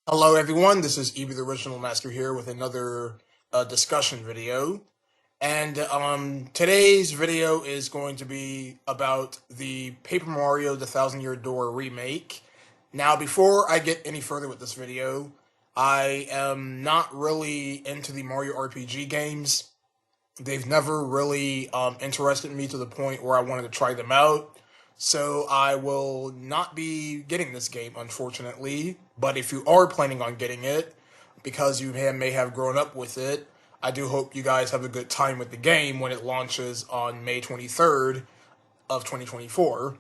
Hello everyone, this is Evie the Original Master here with another discussion video. And today's video is going to be about the Paper Mario The Thousand Year Door remake. Now, before I get any further with this video, I am not really into the Mario RPG games. They've never really interested me to the point where I wanted to try them out. So I will not be getting this game, unfortunately. But if you are planning on getting it, because you may have grown up with it, I do hope you guys have a good time with the game when it launches on May 23rd of 2024.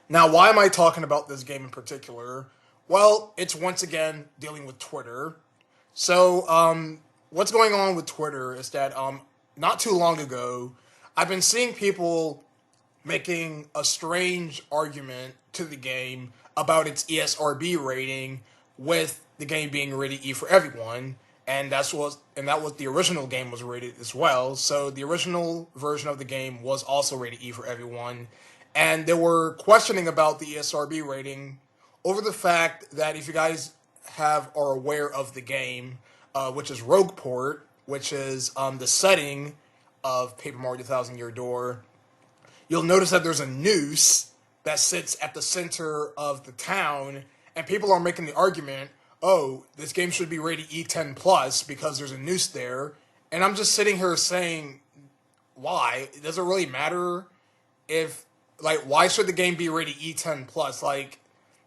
Now, why am I talking about this game in particular? Well, it's once again dealing with Twitter. So, what's going on with Twitter is that not too long ago, I've been seeing people making a strange argument to the game about its ESRB rating, with the game being rated E for everyone, and that was the original game was rated as well. So the original version of the game was also rated E for everyone, and they were questioning about the ESRB rating over the fact that if you guys are aware of the game, which is Rougeport, which is the setting of Paper Mario: The Thousand Year Door, you'll notice that there's a noose that sits at the center of the town, and people are making the argument, oh, this game should be rated E10 plus because there's a noose there. And I'm just sitting here saying, why? Does it really matter if, why should the game be rated E10 plus? Let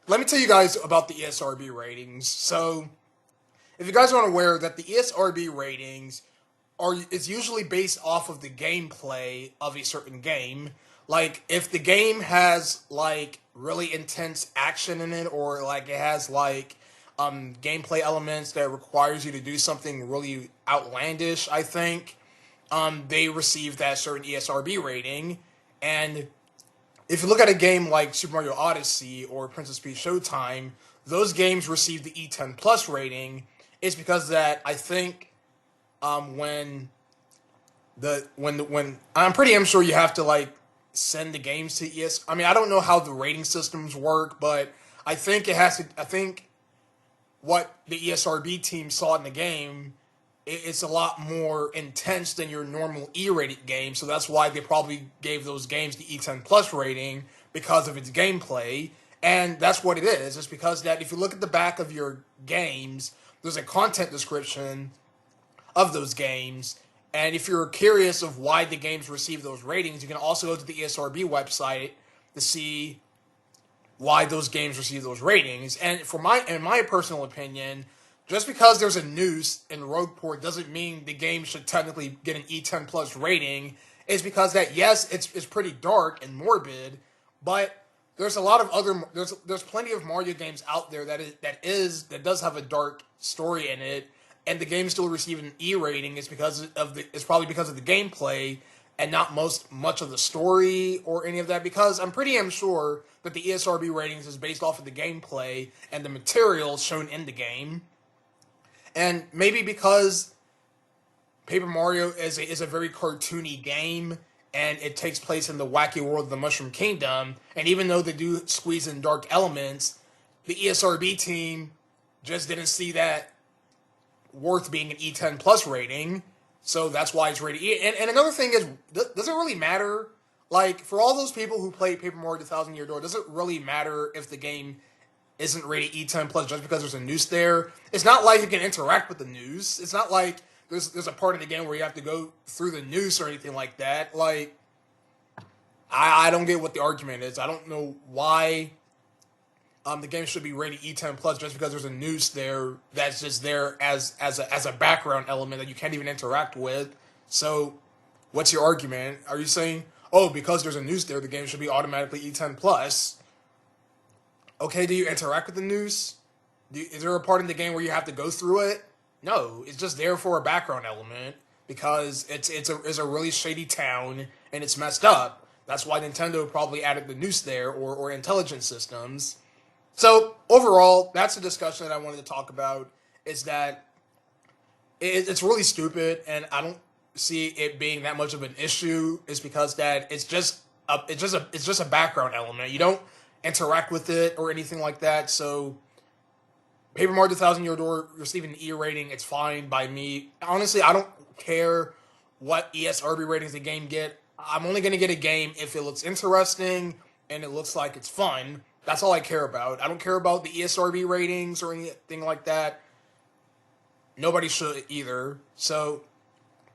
me tell you guys about the ESRB ratings. So, if you guys aren't aware, that the ESRB ratings is usually based off of the gameplay of a certain game. Like, if the game has really intense action in it, or it has gameplay elements that requires you to do something really outlandish, I think they receive that certain ESRB rating. And if you look at a game like Super Mario Odyssey or Princess Peach Showtime, those games receive the E10 plus rating. It's because that I think when I'm sure you have to send the games to ES. I mean, I don't know how the rating systems work, but I think it has to. I think what the ESRB team saw in the game, it's a lot more intense than your normal E-rated game. So that's why they probably gave those games the E10 plus rating, because of its gameplay. And that's what it is. It's because that if you look at the back of your games, there's a content description of those games. And if you're curious of why the games receive those ratings, you can also go to the ESRB website to see why those games receive those ratings. And in my personal opinion, just because there's a noose in Rogueport doesn't mean the game should technically get an E10 plus rating. It's because that, yes, it's pretty dark and morbid, but there's a lot of other there's plenty of Mario games out there that does have a dark story in it, and the game still received an E rating. It's probably because of the gameplay and not much of the story or any of that, because I'm pretty sure that the ESRB ratings is based off of the gameplay and the materials shown in the game. And maybe because Paper Mario is a very cartoony game, and it takes place in the wacky world of the Mushroom Kingdom, and even though they do squeeze in dark elements, the ESRB team just didn't see that worth being an E10 plus rating, so that's why it's rated E. And another thing is, does it really matter? Like, for all those people who play Paper Mario: The Thousand Year Door, does it really matter if the game isn't rated E10 plus just because there's a noose there? It's not like you can interact with the noose. It's not like there's a part of the game where you have to go through the noose or anything like that. Like, I don't get what the argument is. I don't know why the game should be rated E10 plus just because there's a noose there that's just there as a background element that you can't even interact with. So, what's your argument? Are you saying, oh, because there's a noose there, the game should be automatically E10 plus? Okay, do you interact with the noose? Is there a part in the game where you have to go through it? No, it's just there for a background element because it's a really shady town and it's messed up. That's why Nintendo probably added the noose there, or intelligence systems. So overall, that's a discussion that I wanted to talk about. Is that it's really stupid, and I don't see it being that much of an issue. Is because that it's just a background element. You don't interact with it or anything like that. So Paper Mario 2000 Year Door receiving an E rating. It's fine by me. Honestly, I don't care what ESRB ratings the game get. I'm only going to get a game if it looks interesting and it looks like it's fun. That's all I care about. I don't care about the ESRB ratings or anything like that. Nobody should either. So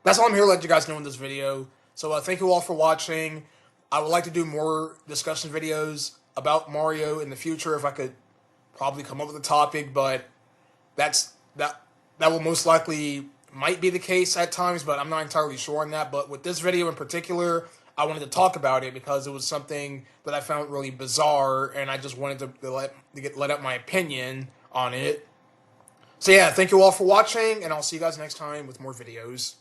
that's all I'm here to let you guys know in this video. So thank you all for watching. I would like to do more discussion videos about Mario in the future if I could probably come up with a topic, but that will most likely might be the case at times, but I'm not entirely sure on that. But with this video in particular, I wanted to talk about it because it was something that I found really bizarre, and I just wanted to let out my opinion on it. So yeah, thank you all for watching, and I'll see you guys next time with more videos.